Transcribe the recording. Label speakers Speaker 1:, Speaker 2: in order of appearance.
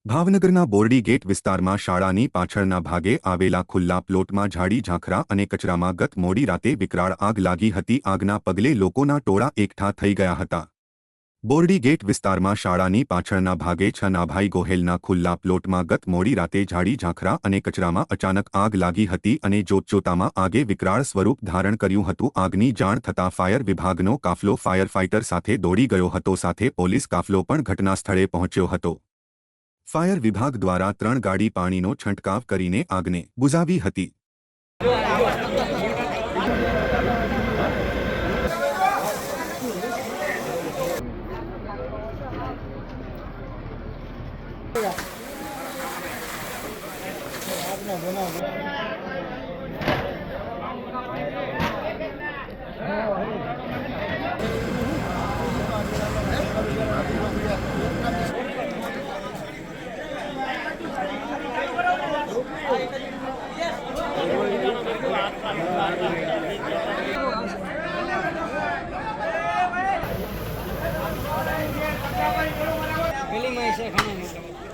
Speaker 1: ભાવનગરના બોરડી ગેટ વિસ્તારમાં શાળાની પાછળના ભાગે આવેલા ખુલ્લા પ્લોટમાં ઝાડી ઝાંખરા અને કચરામાં ગત મોડી રાતે વિકરાળ આગ લાગી હતી. આગના પગલે લોકોના ટોળા એકઠા થઈ ગયા હતા. બોરડી ગેટ વિસ્તારમાં શાળાની પાછળના ભાગે છનાભાઈ ગોહેલના ખુલ્લા પ્લોટમાં ગત મોડી રાતે ઝાડી ઝાંખરા અને કચરામાં અચાનક આગ લાગી હતી અને જોતજોતામાં આગે વિકરાળ સ્વરૂપ ધારણ કર્યું હતું. આગની જાણ થતાં ફાયર વિભાગનો કાફલો ફાયર ફાઇટર સાથે દોડી ગયો હતો. સાથે પોલીસ કાફલો પણ ઘટના સ્થળે પહોંચ્યો હતો. ફાયર વિભાગ દ્વારા 3 ગાડી પાણીનો છંટકાવ કરીને આગને બુઝાવી હતી.
Speaker 2: પેલી માં છે ખાના